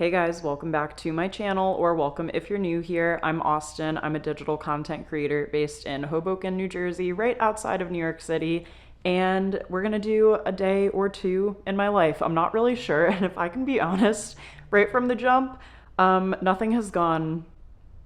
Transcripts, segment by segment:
Hey guys, welcome back to my channel, or welcome if you're new here. I'm Austen. I'm a digital content creator based in Hoboken, New Jersey, right outside of New York City. And we're gonna do a day or two in my life. I'm not really sure, and if I can be honest, right from the jump, nothing has gone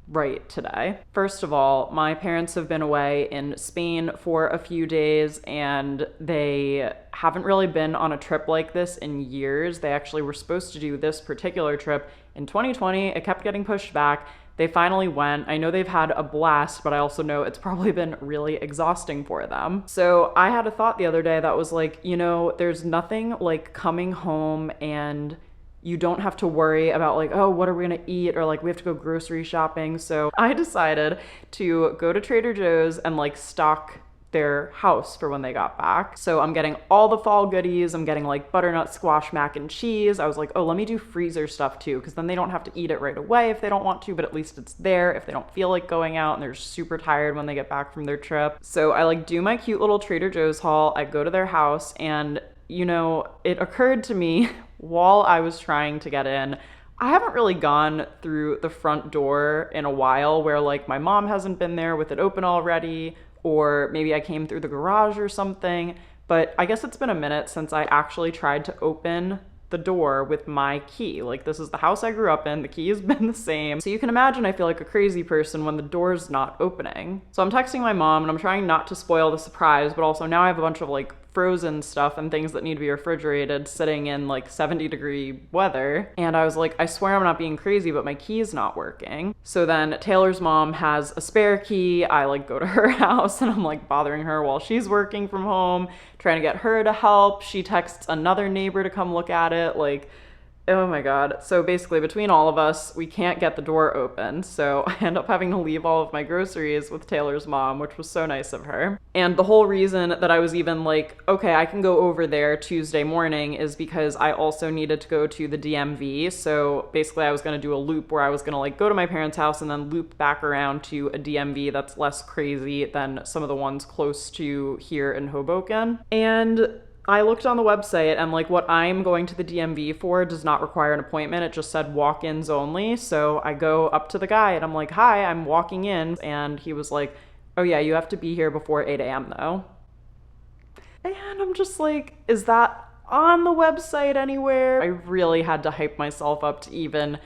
right today. First of all, my parents have been away in Spain for a few days and they haven't really been on a trip like this in years. They actually were supposed to do this particular trip in 2020. It kept getting pushed back. They finally went. I know they've had a blast, but I also know it's probably been really exhausting for them. So I had a thought the other day that was like, there's nothing like coming home and you don't have to worry about like, oh, what are we gonna eat? Or like, we have to go grocery shopping. So I decided to go to Trader Joe's and like stock their house for when they got back. So I'm getting all the fall goodies. I'm getting like butternut squash mac and cheese. I was like, oh, let me do freezer stuff too, because then they don't have to eat it right away if they don't want to, but at least it's there if they don't feel like going out and they're super tired when they get back from their trip. So I like do my cute little Trader Joe's haul. I go to their house and it occurred to me while I was trying to get in, I haven't really gone through the front door in a while where like my mom hasn't been there with it open already, or maybe I came through the garage or something, but I guess it's been a minute since I actually tried to open the door with my key. Like, this is the house I grew up in, the key has been the same. So you can imagine I feel like a crazy person when the door's not opening. So I'm texting my mom and I'm trying not to spoil the surprise, but also now I have a bunch of like frozen stuff and things that need to be refrigerated sitting in like 70-degree weather. And I was like, I swear I'm not being crazy, but my key is not working. So then Taylor's mom has a spare key. I like go to her house and I'm like bothering her while she's working from home, trying to get her to help. She texts another neighbor to come look at it. Like, oh my God. So basically between all of us, we can't get the door open. So I end up having to leave all of my groceries with Taylor's mom, which was so nice of her. And the whole reason that I was even like, okay, I can go over there Tuesday morning is because I also needed to go to the DMV. So basically I was going to do a loop where I was going to like go to my parents' house and then loop back around to a DMV that's less crazy than some of the ones close to here in Hoboken. And I looked on the website and like what I'm going to the DMV for does not require an appointment. It just said walk-ins only. So I go up to the guy and I'm like, hi, I'm walking in. And he was like, oh yeah, you have to be here before 8 a.m. though. And I'm just like, is that on the website anywhere? I really had to hype myself up to even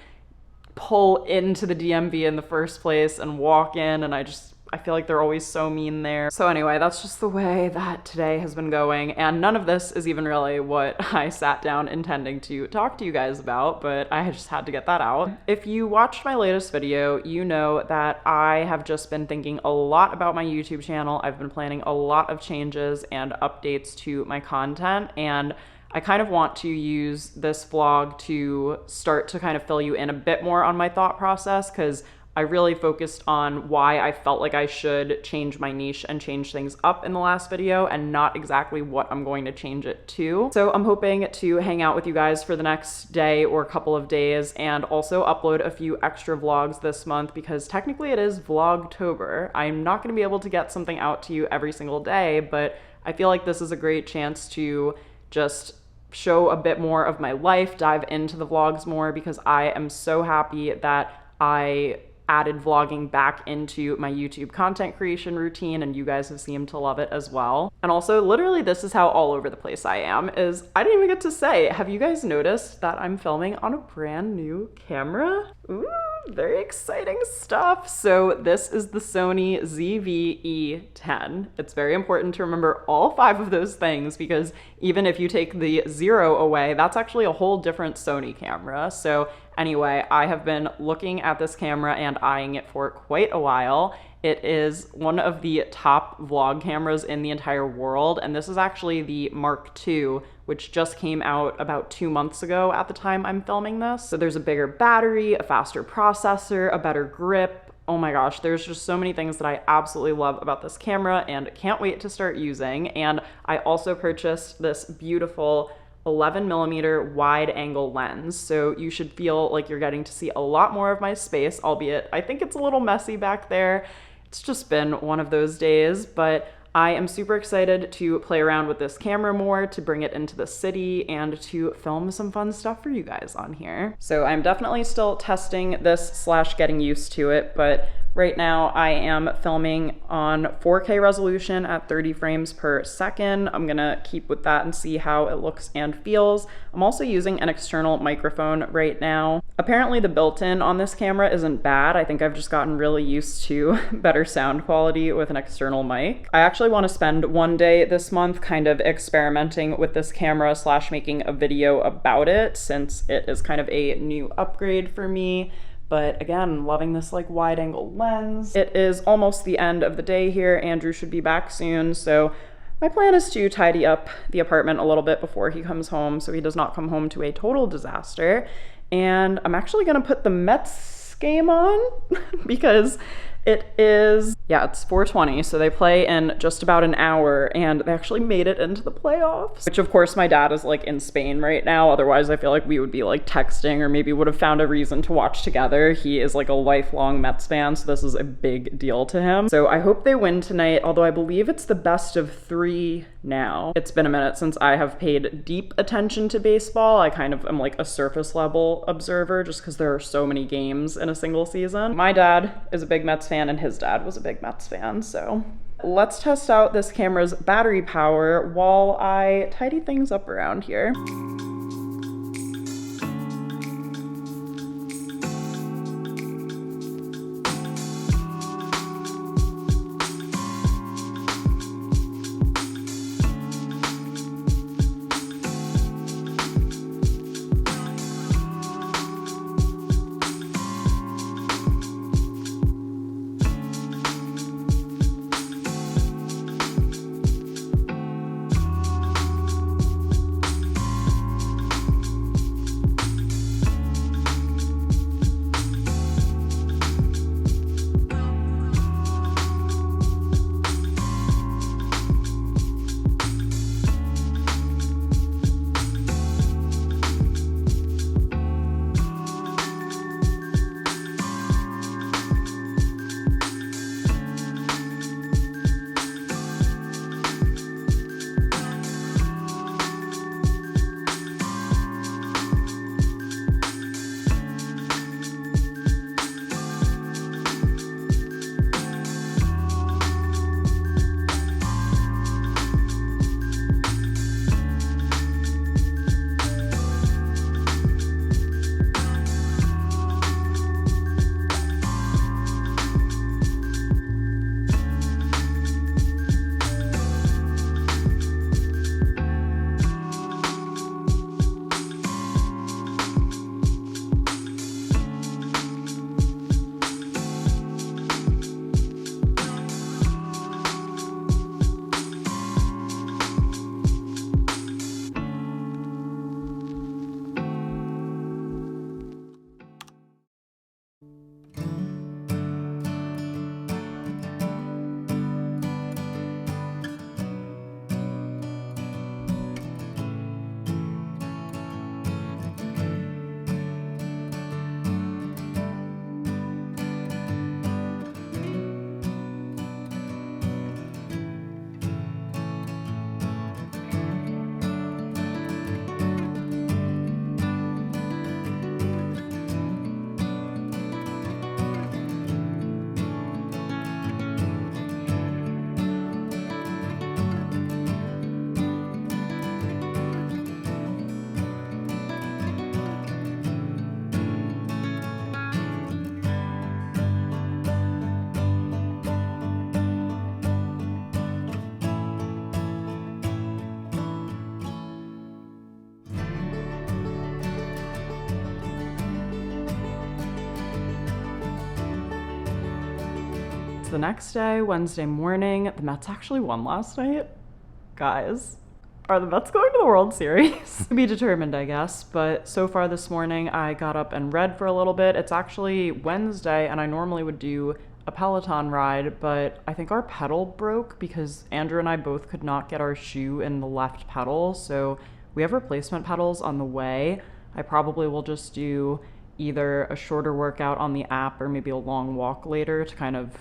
pull into the DMV in the first place and walk in, and I feel like they're always so mean there. So anyway, that's just the way that today has been going, and none of this is even really what I sat down intending to talk to you guys about, but I just had to get that out. If you watched my latest video, you know that I have just been thinking a lot about my YouTube channel. I've been planning a lot of changes and updates to my content, and I kind of want to use this vlog to start to kind of fill you in a bit more on my thought process, because I really focused on why I felt like I should change my niche and change things up in the last video, and not exactly what I'm going to change it to. So I'm hoping to hang out with you guys for the next day or couple of days, and also upload a few extra vlogs this month, because technically it is Vlogtober. I'm not going to be able to get something out to you every single day, but I feel like this is a great chance to just show a bit more of my life, dive into the vlogs more, because I am so happy that I added vlogging back into my YouTube content creation routine, and you guys have seemed to love it as well. And also, literally, this is how all over the place I am, is I didn't even get to say, have you guys noticed that I'm filming on a brand new camera? Ooh, very exciting stuff. So this is the Sony ZV-E10. It's very important to remember all 5 of those things, because even if you take the 0 away, that's actually a whole different Sony camera. So anyway, I have been looking at this camera and eyeing it for quite a while. It is one of the top vlog cameras in the entire world, and this is actually the Mark II, which just came out about 2 months ago at the time I'm filming this. So there's a bigger battery, a faster processor, a better grip. Oh my gosh, there's just so many things that I absolutely love about this camera and can't wait to start using. And I also purchased this beautiful 11mm wide angle lens, so you should feel like you're getting to see a lot more of my space, albeit I think it's a little messy back there. It's just been one of those days, but I am super excited to play around with this camera more, to bring it into the city, and to film some fun stuff for you guys on here. So I'm definitely still testing this / getting used to it, but right now I am filming on 4K resolution at 30 frames per second. I'm gonna keep with that and see how it looks and feels. I'm also using an external microphone right now. Apparently the built-in on this camera isn't bad. I think I've just gotten really used to better sound quality with an external mic. I actually want to spend one day this month kind of experimenting with this camera / making a video about it, since it is kind of a new upgrade for me. But again, loving this like wide angle lens. It is almost the end of the day here. Andrew should be back soon, so my plan is to tidy up the apartment a little bit before he comes home so he does not come home to a total disaster. And I'm actually gonna put the Mets game on because it is, yeah, it's 4:20, so they play in just about an hour, and they actually made it into the playoffs, which of course my dad is like in Spain right now. Otherwise I feel like we would be like texting, or maybe would have found a reason to watch together. He is like a lifelong Mets fan, so this is a big deal to him. So I hope they win tonight, although I believe it's the best of 3 now. It's been a minute since I have paid deep attention to baseball. I kind of am like a surface level observer just because there are so many games in a single season. My dad is a big Mets fan, and his dad was a big Mets fan, so let's test out this camera's battery power while I tidy things up around here. It's the next day, Wednesday morning. The Mets actually won last night. Guys, are the Mets going to the World Series? To be determined, I guess. But so far this morning, I got up and read for a little bit. It's actually Wednesday, and I normally would do a Peloton ride, but I think our pedal broke because Andrew and I both could not get our shoe in the left pedal. So we have replacement pedals on the way. I probably will just do either a shorter workout on the app or maybe a long walk later to kind of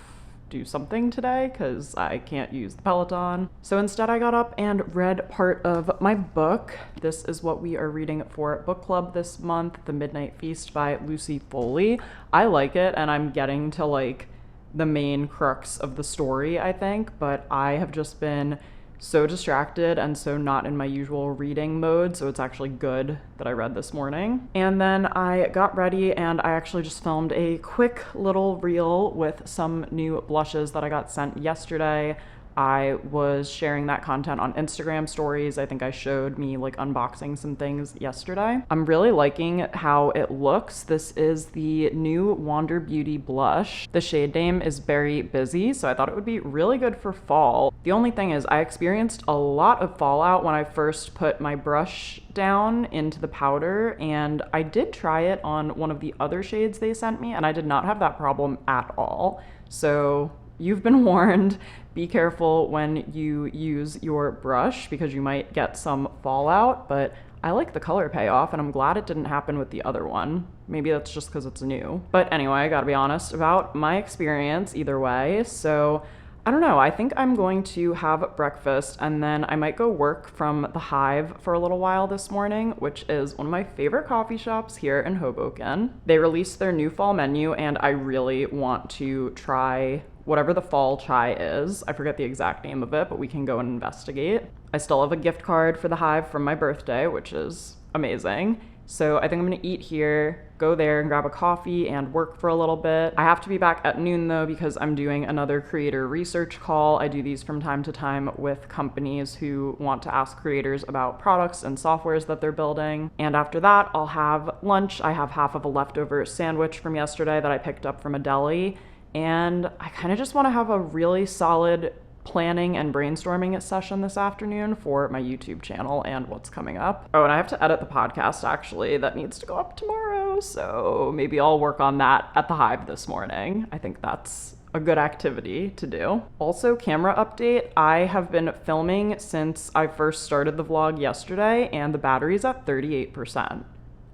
do something today because I can't use the Peloton. So instead I got up and read part of my book. This is what we are reading for book club this month, The Midnight Feast by Lucy Foley. I like it, and I'm getting to like the main crux of the story, I think, but I have just been so distracted and so not in my usual reading mode, so it's actually good that I read this morning. And then I got ready and I actually just filmed a quick little reel with some new blushes that I got sent yesterday. I was sharing that content on Instagram stories. I think I showed me like unboxing some things yesterday. I'm really liking how it looks. This is the new Wander Beauty blush. The shade name is Berry Busy, so I thought it would be really good for fall. The only thing is I experienced a lot of fallout when I first put my brush down into the powder, and I did try it on one of the other shades they sent me, and I did not have that problem at all. So you've been warned. Be careful when you use your brush because you might get some fallout, but I like the color payoff and I'm glad it didn't happen with the other one. Maybe that's just because it's new. But anyway, I gotta be honest about my experience either way. So I don't know, I think I'm going to have breakfast and then I might go work from the Hive for a little while this morning, which is one of my favorite coffee shops here in Hoboken. They released their new fall menu and I really want to try whatever the fall chai is. I forget the exact name of it, but we can go and investigate. I still have a gift card for the Hive from my birthday, which is amazing. So I think I'm gonna eat here, go there and grab a coffee and work for a little bit. I have to be back at noon though because I'm doing another creator research call. I do these from time to time with companies who want to ask creators about products and softwares that they're building. And after that, I'll have lunch. I have half of a leftover sandwich from yesterday that I picked up from a deli. And I kind of just want to have a really solid planning and brainstorming session this afternoon for my YouTube channel and what's coming up. Oh, and I have to edit the podcast actually. That needs to go up tomorrow. So maybe I'll work on that at the Hive this morning. I think that's a good activity to do. Also, camera update. I have been filming since I first started the vlog yesterday and the battery's at 38%.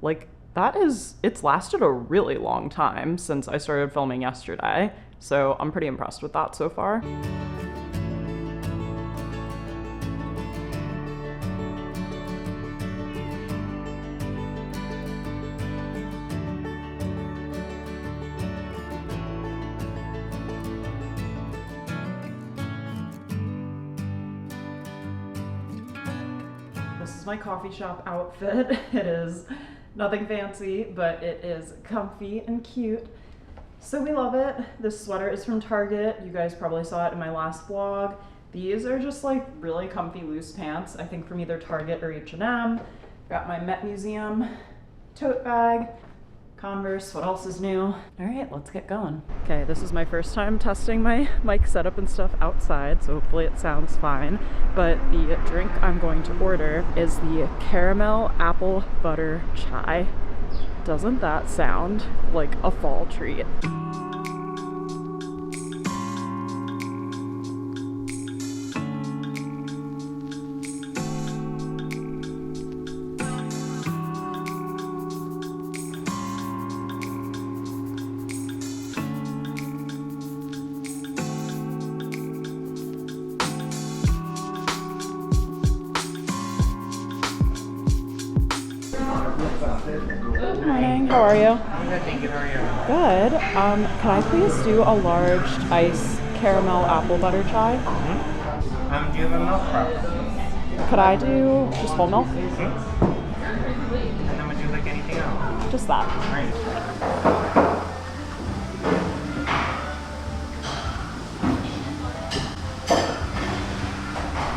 Like, it's lasted a really long time since I started filming yesterday, so I'm pretty impressed with that so far. This is my coffee shop outfit. It is nothing fancy, but it is comfy and cute. So we love it. This sweater is from Target. You guys probably saw it in my last vlog. These are just like really comfy loose pants, I think from either Target or H&M. Got my Met Museum tote bag, Converse. What else is new? All right, let's get going. Okay, this is my first time testing my mic setup and stuff outside, so hopefully it sounds fine. But the drink I'm going to order is the caramel apple butter chai. Doesn't that sound like a fall treat? Good morning, how are you? I'm good, thank you. How are you? Good. Can I please do a large ice caramel apple butter chai? Do you have a milk preference? Could I do just whole milk? And then would you like anything else? Just that. Great.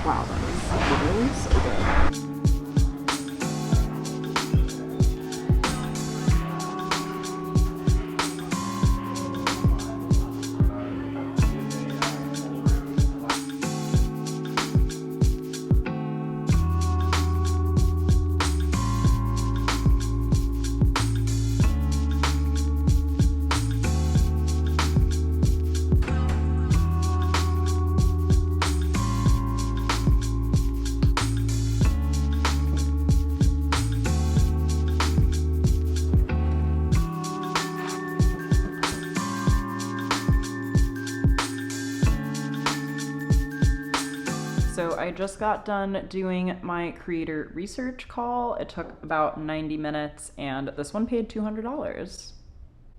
Wow, that is literally so good. I just got done doing my creator research call. It took about 90 minutes and this one paid $200.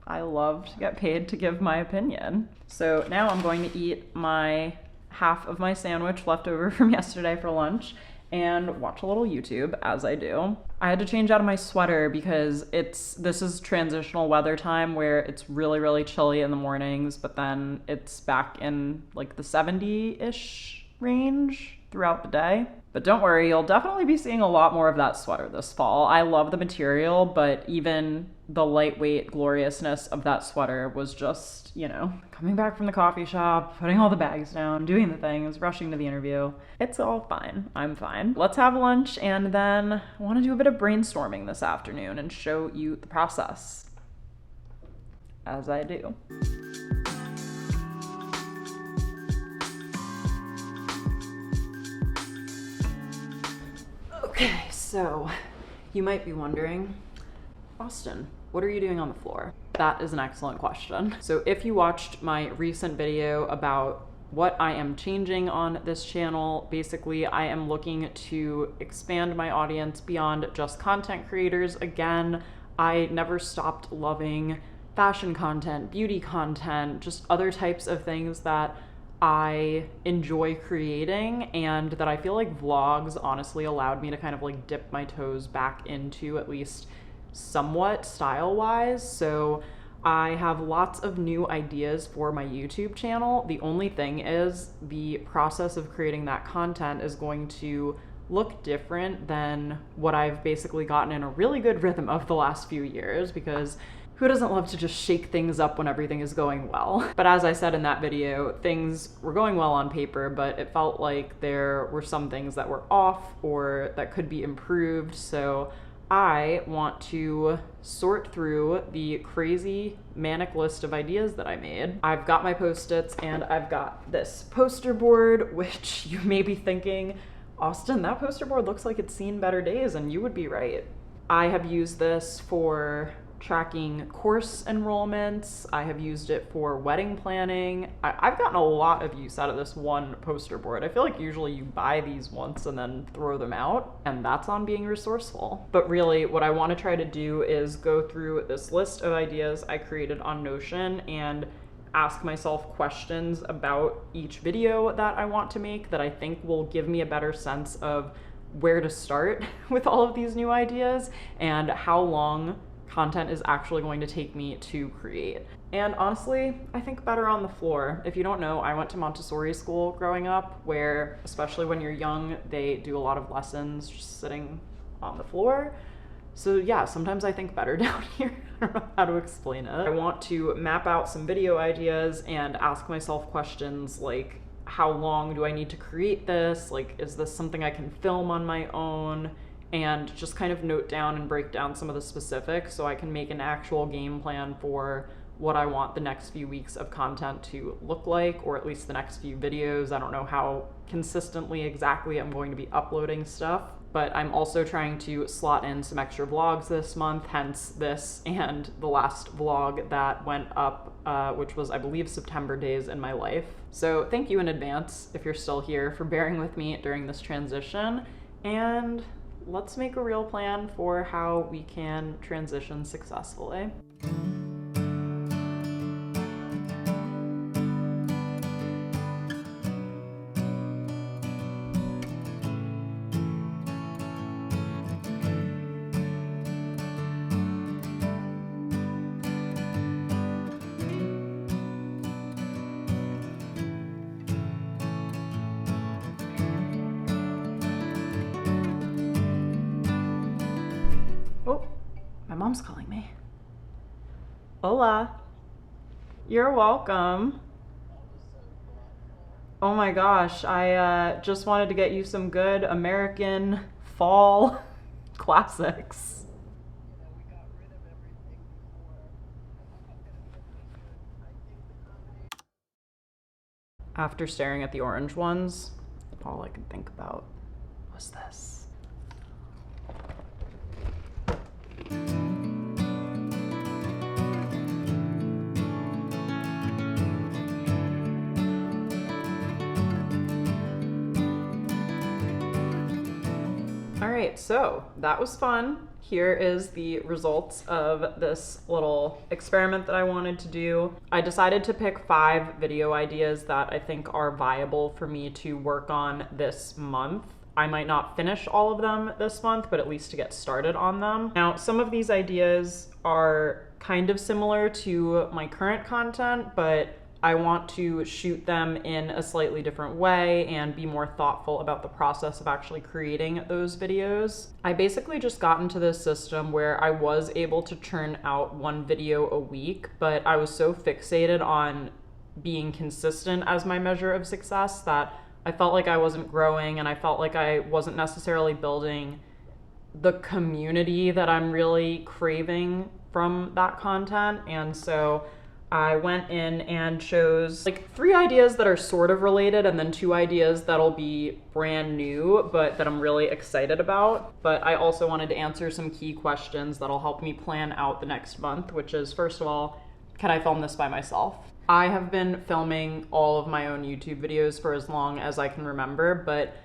I love to get paid to give my opinion. So now I'm going to eat my half of my sandwich left over from yesterday for lunch and watch a little YouTube as I do. I had to change out of my sweater because this is transitional weather time where it's really, really chilly in the mornings, but then it's back in like the 70-ish range throughout the day. But don't worry, you'll definitely be seeing a lot more of that sweater this fall. I love the material, but even the lightweight gloriousness of that sweater was just, coming back from the coffee shop, putting all the bags down, doing the things, rushing to the interview. It's all fine. I'm fine. Let's have lunch, and then I want to do a bit of brainstorming this afternoon and show you the process as I do. Okay, so you might be wondering, Austen, what are you doing on the floor? That is an excellent question. So if you watched my recent video about what I am changing on this channel, basically I am looking to expand my audience beyond just content creators. Again, I never stopped loving fashion content, beauty content, just other types of things that I enjoy creating, and that I feel like vlogs honestly allowed me to kind of like dip my toes back into, at least somewhat style-wise. So I have lots of new ideas for my YouTube channel. The only thing is the process of creating that content is going to look different than what I've basically gotten in a really good rhythm of the last few years, because who doesn't love to just shake things up when everything is going well? But as I said in that video, things were going well on paper, but it felt like there were some things that were off or that could be improved. So I want to sort through the crazy manic list of ideas that I made. I've got my Post-its and I've got this poster board, which you may be thinking, Austen, that poster board looks like it's seen better days, and you would be right. I have used this for tracking course enrollments. I have used it for wedding planning. I've gotten a lot of use out of this one poster board. I feel like usually you buy these once and then throw them out, and that's on being resourceful. But really what I want to try to do is go through this list of ideas I created on Notion and ask myself questions about each video that I want to make that I think will give me a better sense of where to start with all of these new ideas and how long content is actually going to take me to create. And honestly, I think better on the floor. If you don't know, I went to Montessori school growing up, where, especially when you're young, they do a lot of lessons just sitting on the floor. So yeah, sometimes I think better down here. I don't know how to explain it. I want to map out some video ideas and ask myself questions like, how long do I need to create this? Like, is this something I can film on my own? And just kind of note down and break down some of the specifics so I can make an actual game plan for what I want the next few weeks of content to look like, or at least the next few videos. I don't know how consistently exactly I'm going to be uploading stuff, but I'm also trying to slot in some extra vlogs this month, hence this and the last vlog that went up, which was, I believe, September days in my life. So thank you in advance, if you're still here, for bearing with me during this transition, and let's make a real plan for how we can transition successfully. Oh, my mom's calling me. Hola. You're welcome. Oh my gosh, I just wanted to get you some good American fall classics. After staring at the orange ones, all I could think about was this. right, so that was fun. Here is the results of this little experiment that I wanted to do. I decided to pick 5 video ideas that I think are viable for me to work on this month. I might not finish all of them this month, but at least to get started on them. Now, some of these ideas are kind of similar to my current content, but I want to shoot them in a slightly different way and be more thoughtful about the process of actually creating those videos. I basically just got into this system where I was able to churn out 1 video a week, but I was so fixated on being consistent as my measure of success that I felt like I wasn't growing, and I felt like I wasn't necessarily building the community that I'm really craving from that content. And so I went in and chose like 3 ideas that are sort of related, and then 2 ideas that'll be brand new, but that I'm really excited about. But I also wanted to answer some key questions that'll help me plan out the next month, which is, first of all, can I film this by myself? I have been filming all of my own YouTube videos for as long as I can remember, but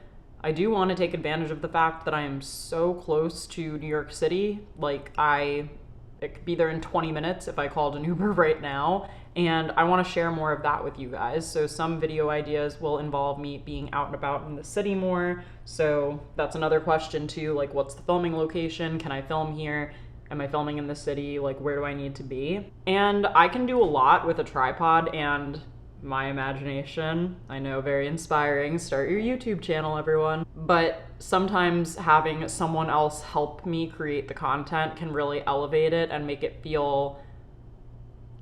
I do want to take advantage of the fact that I am so close to New York City. Like, it could be there in 20 minutes if I called an Uber right now, and I want to share more of that with you guys. So some video ideas will involve me being out and about in the city more. So that's another question too, like, what's the filming location? Can I film here? Am I filming in the city? Like, where do I need to be? And I can do a lot with a tripod and my imagination. I know, very inspiring. Start your YouTube channel, everyone. But sometimes having someone else help me create the content can really elevate it and make it feel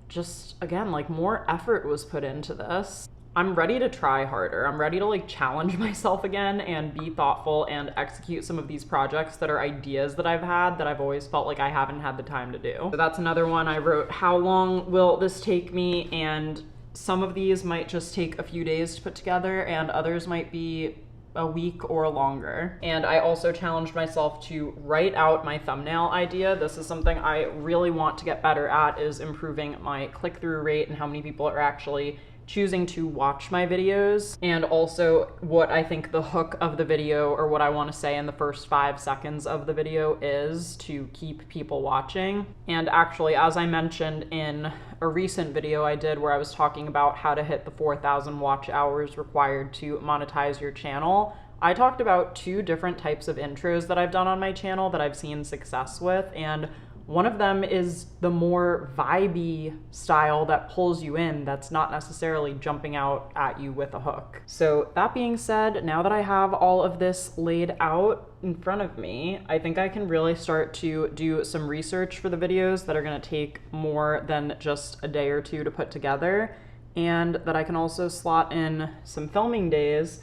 just, again, like more effort was put into this. I'm ready to try harder. I'm ready to like challenge myself again and be thoughtful and execute some of these projects that are ideas that I've had that I've always felt like I haven't had the time to do. So that's another one. I wrote, how long will this take me? And some of these might just take a few days to put together, and others might be a week or longer. And I also challenged myself to write out my thumbnail idea. This is something I really want to get better at, is improving my click-through rate and how many people are actually choosing to watch my videos, and also what I think the hook of the video, or what I want to say in the first 5 seconds of the video, is to keep people watching. And actually, as I mentioned in a recent video I did where I was talking about how to hit the 4,000 watch hours required to monetize your channel, I talked about 2 different types of intros that I've done on my channel that I've seen success with, and one of them is the more vibey style that pulls you in, that's not necessarily jumping out at you with a hook. So that being said, now that I have all of this laid out in front of me, I think I can really start to do some research for the videos that are gonna take more than just a day or 2 to put together, and that I can also slot in some filming days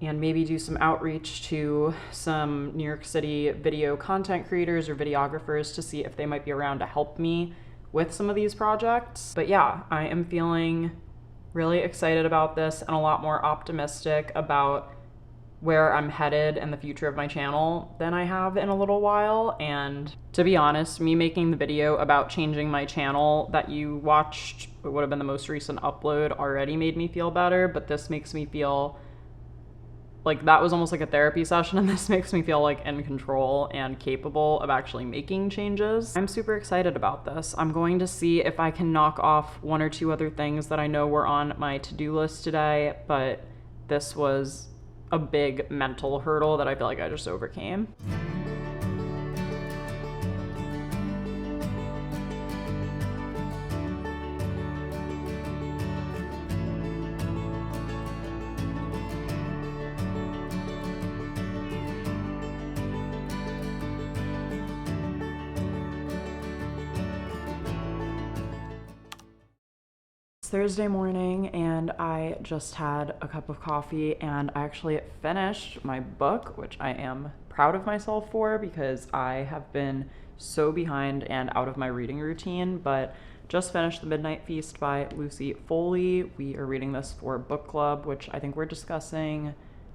and maybe do some outreach to some New York City video content creators or videographers to see if they might be around to help me with some of these projects. But yeah, I am feeling really excited about this and a lot more optimistic about where I'm headed and the future of my channel than I have in a little while. And to be honest, me making the video about changing my channel that you watched, it would have been the most recent upload, already made me feel better, but this makes me feel like that was almost like a therapy session, and this makes me feel like in control and capable of actually making changes. I'm super excited about this. I'm going to see if I can knock off 1 or 2 other things that I know were on my to-do list today, but this was a big mental hurdle that I feel like I just overcame. Thursday morning, and I just had a cup of coffee, and I actually finished my book, which I am proud of myself for because I have been so behind and out of my reading routine, but just finished The Midnight Feast by Lucy Foley. We are reading this for book club, which I think we're discussing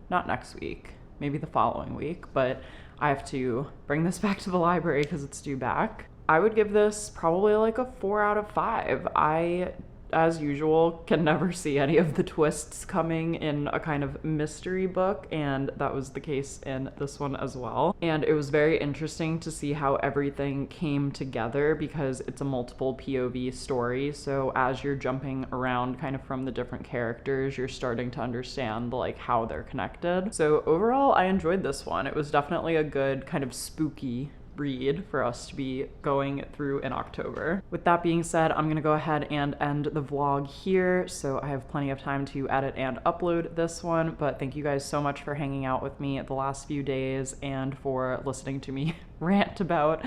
not next week, maybe the following week, but I have to bring this back to the library because it's due back. I would give this probably like a 4 out of 5. I as usual, can never see any of the twists coming in a kind of mystery book, and that was the case in this one as well. And it was very interesting to see how everything came together because it's a multiple POV story. So as you're jumping around kind of from the different characters, you're starting to understand like how they're connected. So overall, I enjoyed this one. It was definitely a good kind of spooky read for us to be going through in October. With that being said, I'm gonna go ahead and end the vlog here, so I have plenty of time to edit and upload this one, but thank you guys so much for hanging out with me the last few days and for listening to me rant about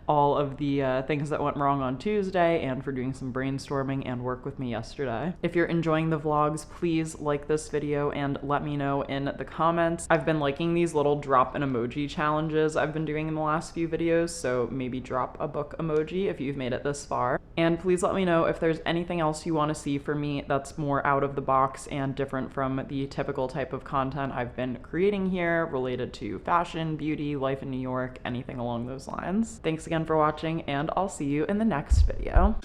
all of the things that went wrong on Tuesday and for doing some brainstorming and work with me yesterday. If you're enjoying the vlogs, please like this video and let me know in the comments. I've been liking these little drop an emoji challenges I've been doing in the last few videos, so maybe drop a book emoji if you've made it this far. And please let me know if there's anything else you want to see from me that's more out of the box and different from the typical type of content I've been creating here related to fashion, beauty, life in New York, anything along those lines. Thanks again for watching, and I'll see you in the next video.